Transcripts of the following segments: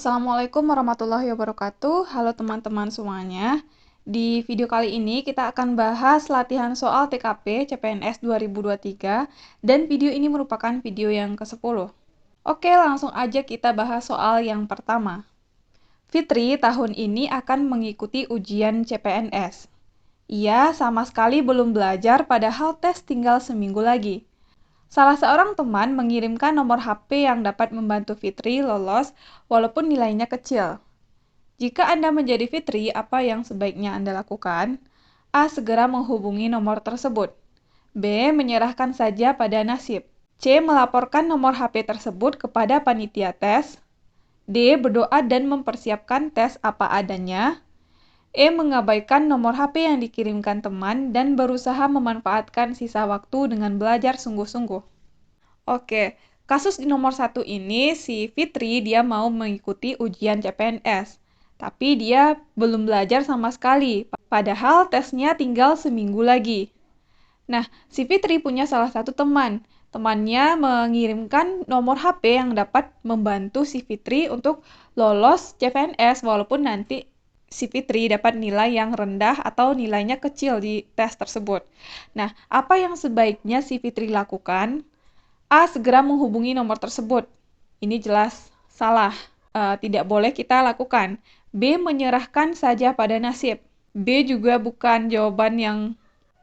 Assalamualaikum warahmatullahi wabarakatuh. Halo teman-teman semuanya. Di video kali ini kita akan bahas latihan soal TKP CPNS 2023 dan video ini merupakan video yang ke-10. Oke, langsung aja kita bahas soal yang pertama. Fitri tahun ini akan mengikuti ujian CPNS. Ia sama sekali belum belajar padahal tes tinggal seminggu lagi. Salah seorang teman mengirimkan nomor HP yang dapat membantu Fitri lolos walaupun nilainya kecil. Jika Anda menjadi Fitri, apa yang sebaiknya Anda lakukan? A. Segera menghubungi nomor tersebut. B. Menyerahkan saja pada nasib. C. Melaporkan nomor HP tersebut kepada panitia tes. D. Berdoa dan mempersiapkan tes apa adanya. E. Mengabaikan nomor HP yang dikirimkan teman dan berusaha memanfaatkan sisa waktu dengan belajar sungguh-sungguh. Oke, kasus di nomor 1 ini si Fitri dia mau mengikuti ujian CPNS. Tapi dia belum belajar sama sekali, padahal tesnya tinggal seminggu lagi. Nah, si Fitri punya salah satu teman. Temannya mengirimkan nomor HP yang dapat membantu si Fitri untuk lolos CPNS walaupun nanti si Fitri dapat nilai yang rendah atau nilainya kecil di tes tersebut. Nah, apa yang sebaiknya si Fitri lakukan? A. Segera menghubungi nomor tersebut. Ini jelas salah. Tidak boleh kita lakukan. B. Menyerahkan saja pada nasib. B juga bukan jawaban yang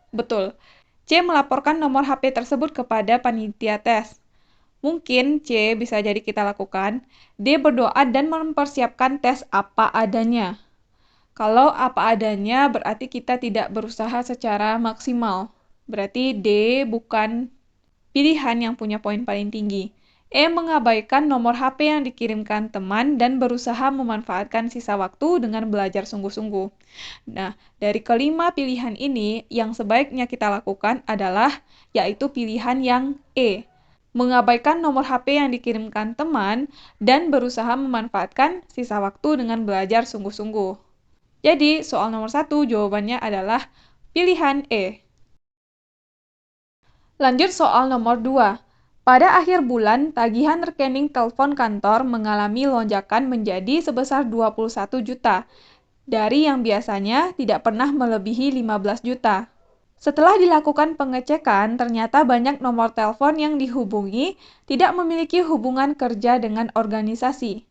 betul. C. Melaporkan nomor HP tersebut kepada panitia tes. Mungkin C bisa jadi kita lakukan. D. Berdoa dan mempersiapkan tes apa adanya. Kalau apa adanya berarti kita tidak berusaha secara maksimal. Berarti D bukan pilihan yang punya poin paling tinggi. E. Mengabaikan nomor HP yang dikirimkan teman dan berusaha memanfaatkan sisa waktu dengan belajar sungguh-sungguh. Nah, dari kelima pilihan ini, yang sebaiknya kita lakukan adalah yaitu pilihan yang E. Mengabaikan nomor HP yang dikirimkan teman dan berusaha memanfaatkan sisa waktu dengan belajar sungguh-sungguh. Jadi, soal nomor 1 jawabannya adalah pilihan E. Lanjut soal nomor 2. Pada akhir bulan, tagihan rekening telepon kantor mengalami lonjakan menjadi sebesar 21 juta, dari yang biasanya tidak pernah melebihi 15 juta. Setelah dilakukan pengecekan, ternyata banyak nomor telepon yang dihubungi tidak memiliki hubungan kerja dengan organisasi.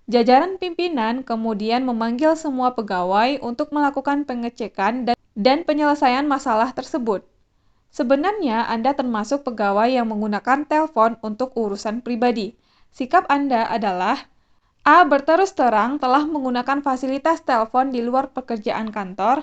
Jajaran pimpinan kemudian memanggil semua pegawai untuk melakukan pengecekan dan penyelesaian masalah tersebut. Sebenarnya Anda termasuk pegawai yang menggunakan telepon untuk urusan pribadi. Sikap Anda adalah A. Berterus terang telah menggunakan fasilitas telepon di luar pekerjaan kantor.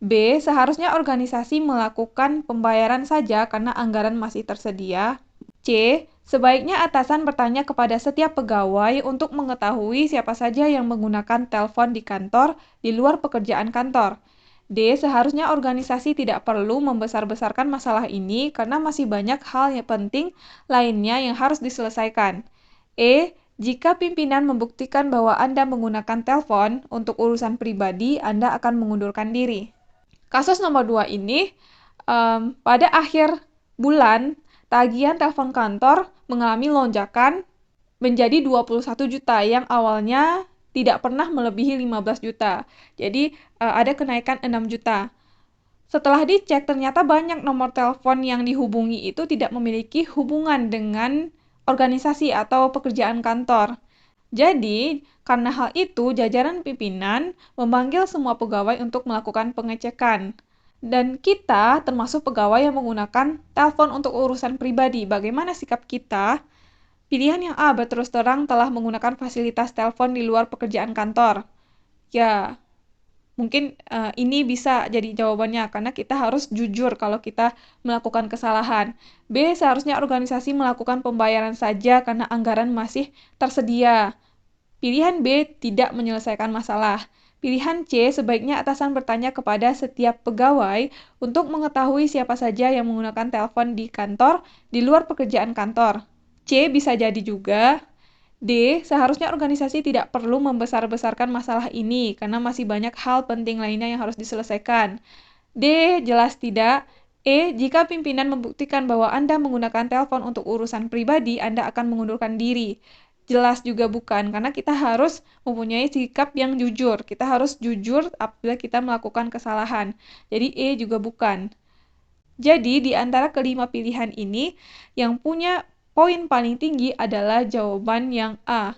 B. Seharusnya organisasi melakukan pembayaran saja karena anggaran masih tersedia. C. Sebaiknya atasan bertanya kepada setiap pegawai untuk mengetahui siapa saja yang menggunakan telepon di kantor di luar pekerjaan kantor. D. Seharusnya organisasi tidak perlu membesar-besarkan masalah ini karena masih banyak hal yang penting lainnya yang harus diselesaikan. E. Jika pimpinan membuktikan bahwa Anda menggunakan telepon untuk urusan pribadi, Anda akan mengundurkan diri. Kasus nomor 2 ini, pada akhir bulan, tagihan telepon kantor mengalami lonjakan menjadi 21 juta yang awalnya tidak pernah melebihi 15 juta. Jadi, ada kenaikan 6 juta. Setelah dicek, ternyata banyak nomor telepon yang dihubungi itu tidak memiliki hubungan dengan organisasi atau pekerjaan kantor. Jadi, karena hal itu, jajaran pimpinan memanggil semua pegawai untuk melakukan pengecekan. Dan kita termasuk pegawai yang menggunakan telepon untuk urusan pribadi. Bagaimana sikap kita? Pilihan yang A, berterus terang telah menggunakan fasilitas telepon di luar pekerjaan kantor. Ya, mungkin ini bisa jadi jawabannya karena kita harus jujur kalau kita melakukan kesalahan. B, seharusnya organisasi melakukan pembayaran saja karena anggaran masih tersedia. Pilihan B, tidak menyelesaikan masalah. Pilihan C, sebaiknya atasan bertanya kepada setiap pegawai untuk mengetahui siapa saja yang menggunakan telepon di kantor di luar pekerjaan kantor. C, bisa jadi juga. D, seharusnya organisasi tidak perlu membesar-besarkan masalah ini karena masih banyak hal penting lainnya yang harus diselesaikan. D, jelas tidak. E, jika pimpinan membuktikan bahwa Anda menggunakan telepon untuk urusan pribadi, Anda akan mengundurkan diri. jelas juga bukan, karena kita harus mempunyai sikap yang jujur. Kita harus jujur apabila kita melakukan kesalahan. Jadi E juga bukan. Jadi di antara kelima pilihan ini, yang punya poin paling tinggi adalah jawaban yang A,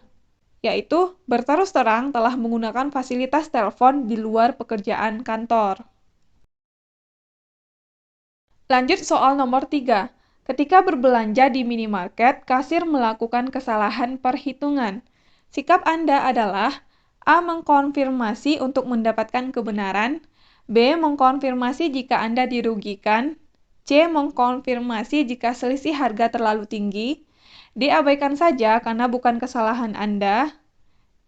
yaitu berterus terang telah menggunakan fasilitas telepon di luar pekerjaan kantor. Lanjut soal nomor 3. Ketika berbelanja di minimarket, kasir melakukan kesalahan perhitungan. Sikap Anda adalah A. Mengkonfirmasi untuk mendapatkan kebenaran, B. Mengkonfirmasi jika Anda dirugikan, C. Mengkonfirmasi jika selisih harga terlalu tinggi, D. Abaikan saja karena bukan kesalahan Anda,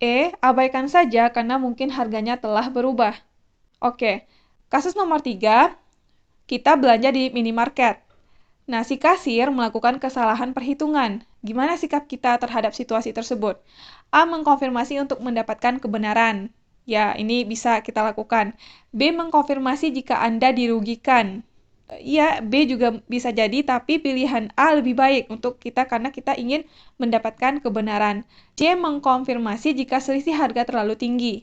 E. Abaikan saja karena mungkin harganya telah berubah. Oke, kasus nomor 3. Kita belanja di minimarket. Nah, si kasir melakukan kesalahan perhitungan. Gimana sikap kita terhadap situasi tersebut? A. Mengkonfirmasi untuk mendapatkan kebenaran. Ya, ini bisa kita lakukan. B. Mengkonfirmasi jika Anda dirugikan. Ya, B juga bisa jadi, tapi pilihan A lebih baik untuk kita karena kita ingin mendapatkan kebenaran. C. Mengkonfirmasi jika selisih harga terlalu tinggi.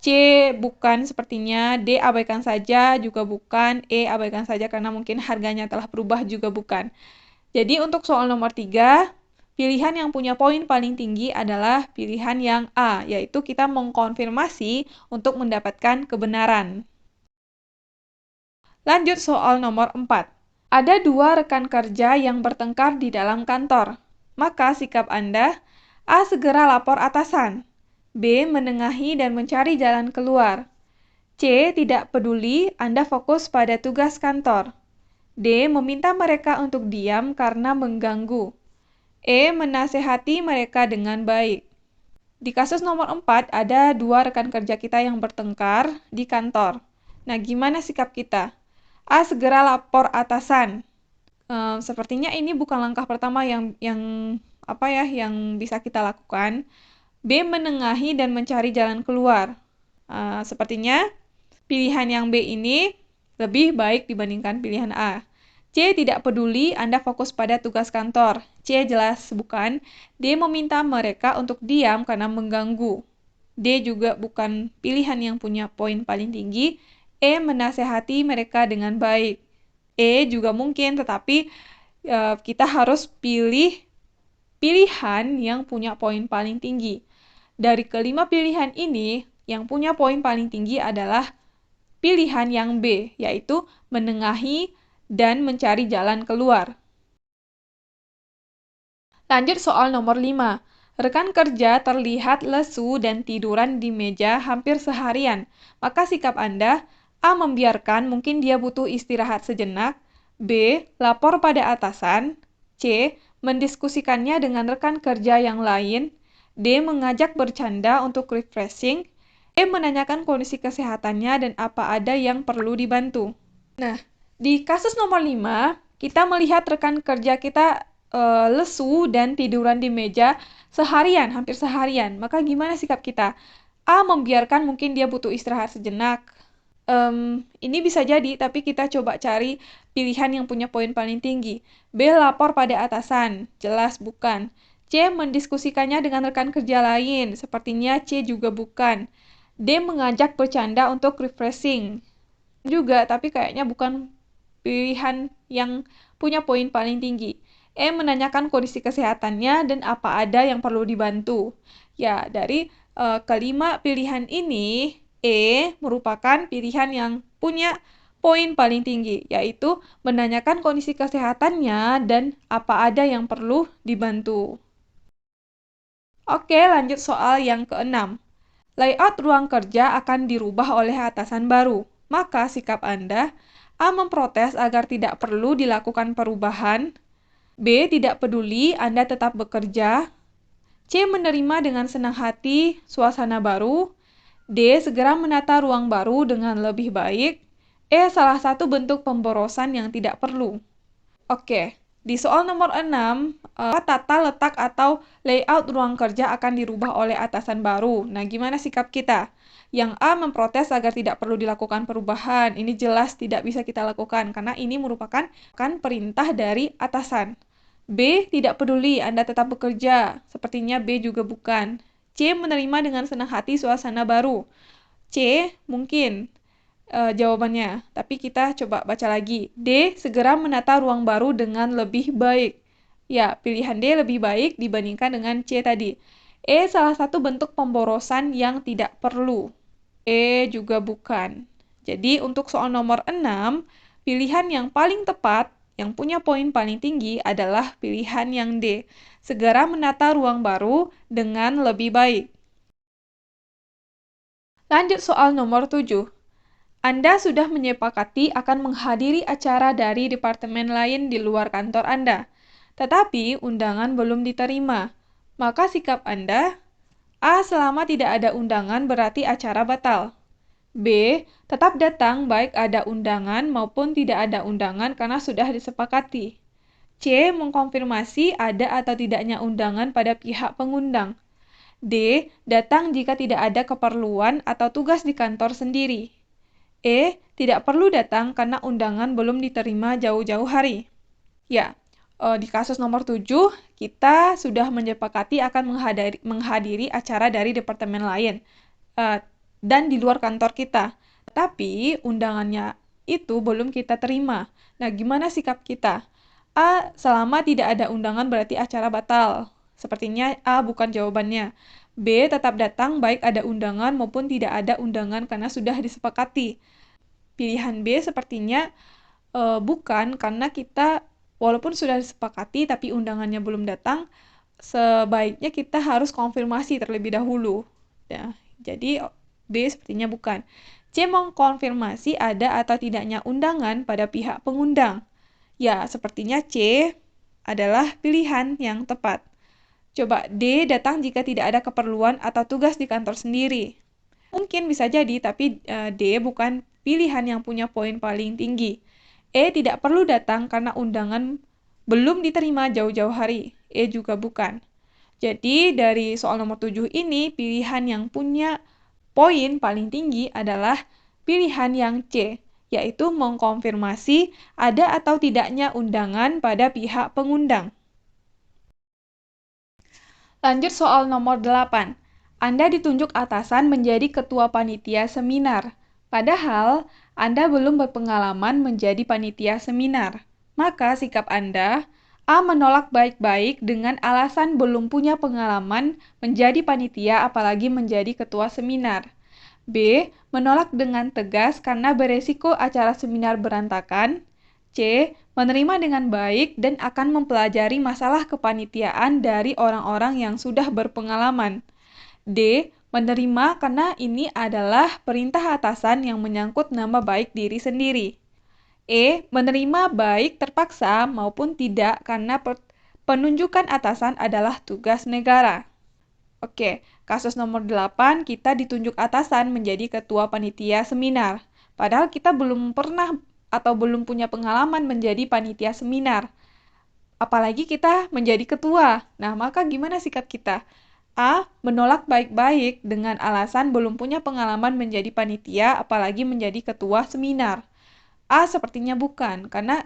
C bukan sepertinya, D abaikan saja juga bukan, E abaikan saja karena mungkin harganya telah berubah juga bukan. Jadi untuk soal nomor 3, pilihan yang punya poin paling tinggi adalah pilihan yang A, yaitu kita mengkonfirmasi untuk mendapatkan kebenaran. Lanjut soal nomor 4. Ada dua rekan kerja yang bertengkar di dalam kantor. Maka sikap Anda, A. Segera lapor atasan, B. Menengahi dan mencari jalan keluar, C. Tidak peduli, Anda fokus pada tugas kantor, D. Meminta mereka untuk diam karena mengganggu, E. Menasehati mereka dengan baik. Di kasus nomor 4, ada dua rekan kerja kita yang bertengkar di kantor. Nah, gimana sikap kita? A. Segera lapor atasan. Sepertinya ini bukan langkah pertama yang bisa kita lakukan. B. Menengahi dan mencari jalan keluar. Sepertinya pilihan yang B ini lebih baik dibandingkan pilihan A. C. Tidak peduli, Anda fokus pada tugas kantor. C. Jelas bukan. D. Meminta mereka untuk diam karena mengganggu. D. Juga bukan pilihan yang punya poin paling tinggi. E. Menasehati mereka dengan baik. E. Juga mungkin, tetapi kita harus pilih pilihan yang punya poin paling tinggi. Dari kelima pilihan ini, yang punya poin paling tinggi adalah pilihan yang B, yaitu menengahi dan mencari jalan keluar. Lanjut soal nomor 5. Rekan kerja terlihat lesu dan tiduran di meja hampir seharian. Maka sikap Anda, A. Membiarkan, mungkin dia butuh istirahat sejenak, B. Lapor pada atasan, C. Mendiskusikannya dengan rekan kerja yang lain, D. Mengajak bercanda untuk refreshing, E. Menanyakan kondisi kesehatannya dan apa ada yang perlu dibantu. Nah, di kasus nomor 5, kita melihat rekan kerja kita lesu dan tiduran di meja seharian, hampir seharian. Maka gimana sikap kita? A. Membiarkan, mungkin dia butuh istirahat sejenak. Ini bisa jadi, tapi kita coba cari pilihan yang punya poin paling tinggi. B. Lapor pada atasan. Jelas bukan. C. Mendiskusikannya dengan rekan kerja lain. Sepertinya C juga bukan. D. Mengajak bercanda untuk refreshing. Juga, tapi kayaknya bukan pilihan yang punya poin paling tinggi. E. Menanyakan kondisi kesehatannya dan apa ada yang perlu dibantu. Ya, dari kelima pilihan ini, E merupakan pilihan yang punya poin paling tinggi, yaitu menanyakan kondisi kesehatannya dan apa ada yang perlu dibantu. Oke, lanjut soal yang keenam. Layout ruang kerja akan dirubah oleh atasan baru. Maka sikap Anda, A. Memprotes agar tidak perlu dilakukan perubahan, B. Tidak peduli, Anda tetap bekerja, C. Menerima dengan senang hati suasana baru, D. Segera menata ruang baru dengan lebih baik, E. Salah satu bentuk pemborosan yang tidak perlu. Oke, di soal nomor 6, tata letak atau layout ruang kerja akan dirubah oleh atasan baru. Nah, gimana sikap kita? Yang A. Memprotes agar tidak perlu dilakukan perubahan. Ini jelas tidak bisa kita lakukan karena ini merupakan perintah dari atasan. B. Tidak peduli, Anda tetap bekerja. Sepertinya B juga bukan. C. Menerima dengan senang hati suasana baru. C. Mungkin jawabannya. Tapi kita coba baca lagi. D. Segera menata ruang baru dengan lebih baik. Ya, pilihan D lebih baik dibandingkan dengan C tadi. E. Salah satu bentuk pemborosan yang tidak perlu. E juga bukan. Jadi untuk soal nomor 6, pilihan yang paling tepat, yang punya poin paling tinggi adalah pilihan yang D. Segera menata ruang baru dengan lebih baik. Lanjut soal nomor 7. Anda sudah menyepakati akan menghadiri acara dari departemen lain di luar kantor Anda, tetapi undangan belum diterima. Maka sikap Anda, A. Selama tidak ada undangan berarti acara batal. B. Tetap datang baik ada undangan maupun tidak ada undangan karena sudah disepakati. C. Mengkonfirmasi ada atau tidaknya undangan pada pihak pengundang. D. Datang jika tidak ada keperluan atau tugas di kantor sendiri. E. Tidak perlu datang karena undangan belum diterima jauh-jauh hari. Ya, di kasus nomor 7, kita sudah menyepakati akan menghadiri acara dari departemen lain dan di luar kantor kita. Tapi undangannya itu belum kita terima. Nah, gimana sikap kita? A. Selama tidak ada undangan berarti acara batal. Sepertinya A bukan jawabannya. B. Tetap datang baik ada undangan maupun tidak ada undangan karena sudah disepakati. Pilihan B sepertinya bukan, karena kita walaupun sudah disepakati tapi undangannya belum datang, sebaiknya kita harus konfirmasi terlebih dahulu. Ya, jadi B sepertinya bukan. C. Mengkonfirmasi ada atau tidaknya undangan pada pihak pengundang. Ya, sepertinya C adalah pilihan yang tepat. Coba D. Datang jika tidak ada keperluan atau tugas di kantor sendiri. Mungkin bisa jadi, tapi D bukan pilihan yang punya poin paling tinggi. E. Tidak perlu datang karena undangan belum diterima jauh-jauh hari. E juga bukan. Jadi dari soal nomor 7 ini, pilihan yang punya poin paling tinggi adalah pilihan yang C, yaitu mengkonfirmasi ada atau tidaknya undangan pada pihak pengundang. Lanjut soal nomor 8. Anda ditunjuk atasan menjadi ketua panitia seminar. Padahal, Anda belum berpengalaman menjadi panitia seminar. Maka sikap Anda, A. Menolak baik-baik dengan alasan belum punya pengalaman menjadi panitia apalagi menjadi ketua seminar. B. Menolak dengan tegas karena beresiko acara seminar berantakan. C. Menerima dengan baik dan akan mempelajari masalah kepanitiaan dari orang-orang yang sudah berpengalaman. D. Menerima karena ini adalah perintah atasan yang menyangkut nama baik diri sendiri. E. Menerima baik terpaksa maupun tidak karena penunjukan atasan adalah tugas negara. Oke, kasus nomor 8, kita ditunjuk atasan menjadi ketua panitia seminar. Padahal kita belum pernah atau belum punya pengalaman menjadi panitia seminar. Apalagi kita menjadi ketua. Nah, maka gimana sikap kita? A. Menolak baik-baik dengan alasan belum punya pengalaman menjadi panitia, apalagi menjadi ketua seminar. A. Sepertinya bukan, karena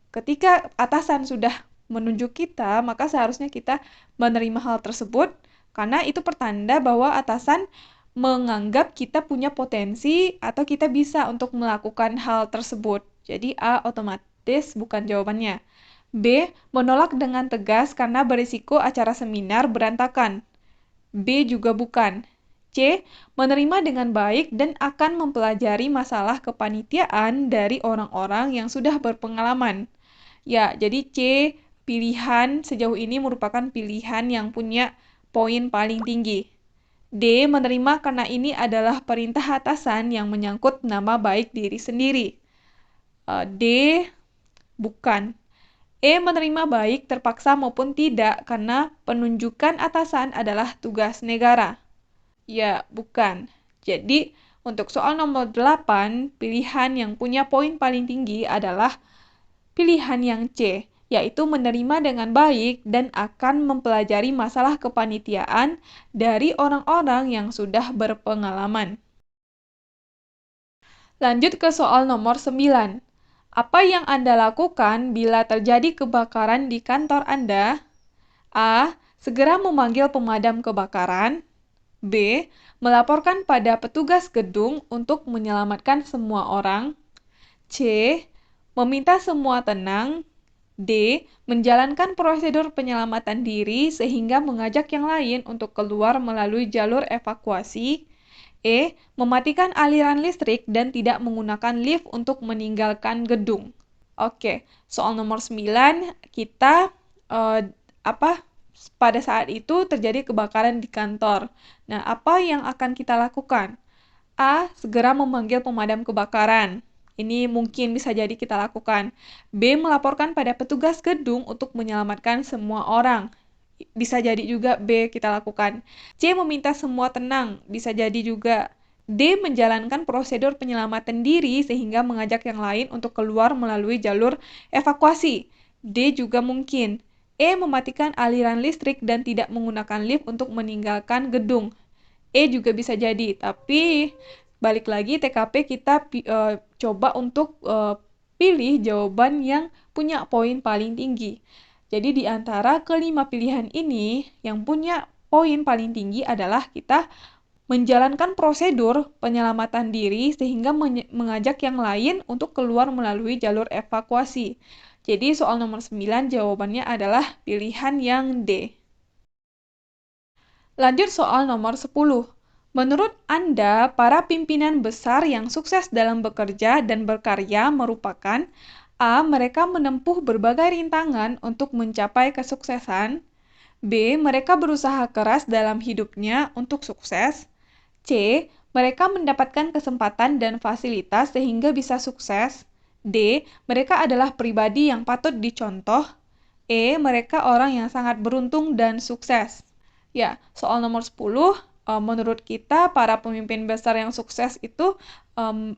ketika atasan sudah menunjuk kita, maka seharusnya kita menerima hal tersebut, karena itu pertanda bahwa atasan menganggap kita punya potensi atau kita bisa untuk melakukan hal tersebut. Jadi A otomatis bukan jawabannya. B. Menolak dengan tegas karena berisiko acara seminar berantakan. B juga bukan. C. Menerima dengan baik dan akan mempelajari masalah kepanitiaan dari orang-orang yang sudah berpengalaman. Ya, jadi C pilihan sejauh ini merupakan pilihan yang punya poin paling tinggi. D. Menerima karena ini adalah perintah atasan yang menyangkut nama baik diri sendiri. D. Bukan. E. Menerima baik terpaksa maupun tidak karena penunjukan atasan adalah tugas negara. Ya, bukan. Jadi, untuk soal nomor 8, pilihan yang punya poin paling tinggi adalah pilihan yang C, yaitu menerima dengan baik dan akan mempelajari masalah kepanitiaan dari orang-orang yang sudah berpengalaman. Lanjut ke soal nomor 9. Apa yang Anda lakukan bila terjadi kebakaran di kantor Anda? A. Segera memanggil pemadam kebakaran. B. Melaporkan pada petugas gedung untuk menyelamatkan semua orang. C. Meminta semua tenang. D. Menjalankan prosedur penyelamatan diri sehingga mengajak yang lain untuk keluar melalui jalur evakuasi. E. Mematikan aliran listrik dan tidak menggunakan lift untuk meninggalkan gedung. Oke, soal nomor 9, kita eh, apa pada saat itu terjadi kebakaran di kantor. Nah, apa yang akan kita lakukan? A. Segera memanggil pemadam kebakaran. Ini mungkin bisa jadi kita lakukan. B. Melaporkan pada petugas gedung untuk menyelamatkan semua orang. Bisa jadi juga B kita lakukan. C. Meminta semua tenang. Bisa jadi juga. D. Menjalankan prosedur penyelamatan diri sehingga mengajak yang lain untuk keluar melalui jalur evakuasi. D. Juga mungkin. E. Mematikan aliran listrik dan tidak menggunakan lift untuk meninggalkan gedung. E juga bisa jadi, tapi balik lagi TKP kita coba untuk pilih jawaban yang punya poin paling tinggi. Jadi di antara kelima pilihan ini, yang punya poin paling tinggi adalah kita menjalankan prosedur penyelamatan diri sehingga mengajak yang lain untuk keluar melalui jalur evakuasi. Jadi soal nomor 9 jawabannya adalah pilihan yang D. Lanjut soal nomor 10. Menurut Anda, para pimpinan besar yang sukses dalam bekerja dan berkarya merupakan A. Mereka menempuh berbagai rintangan untuk mencapai kesuksesan. B. Mereka berusaha keras dalam hidupnya untuk sukses. C. Mereka mendapatkan kesempatan dan fasilitas sehingga bisa sukses. D. Mereka adalah pribadi yang patut dicontoh. E. Mereka orang yang sangat beruntung dan sukses. Ya, soal nomor 10, menurut kita para pemimpin besar yang sukses itu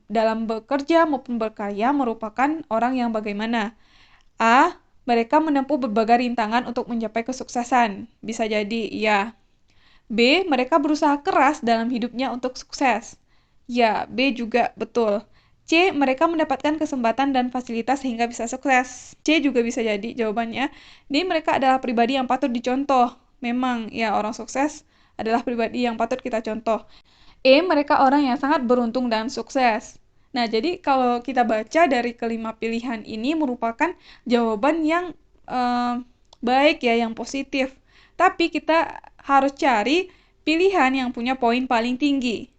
dalam bekerja maupun berkarya merupakan orang yang bagaimana? A. Mereka menempuh berbagai rintangan untuk mencapai kesuksesan. Bisa jadi, ya. B. Mereka berusaha keras dalam hidupnya untuk sukses. Ya, B juga betul. C. Mereka mendapatkan kesempatan dan fasilitas sehingga bisa sukses. C juga bisa jadi jawabannya. D. Mereka adalah pribadi yang patut dicontoh. Memang, ya orang sukses adalah pribadi yang patut kita contoh. E. Mereka orang yang sangat beruntung dan sukses. Nah, jadi kalau kita baca dari kelima pilihan ini merupakan jawaban yang baik ya, yang positif. Tapi kita harus cari pilihan yang punya poin paling tinggi.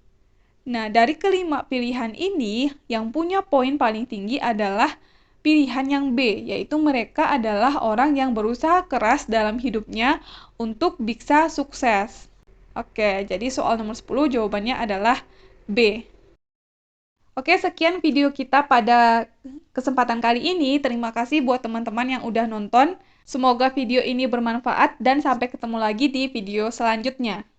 Nah, dari kelima pilihan ini, yang punya poin paling tinggi adalah pilihan yang B, yaitu mereka adalah orang yang berusaha keras dalam hidupnya untuk bisa sukses. Oke, jadi soal nomor 10 jawabannya adalah B. Oke, sekian video kita pada kesempatan kali ini. Terima kasih buat teman-teman yang udah nonton. Semoga video ini bermanfaat dan sampai ketemu lagi di video selanjutnya.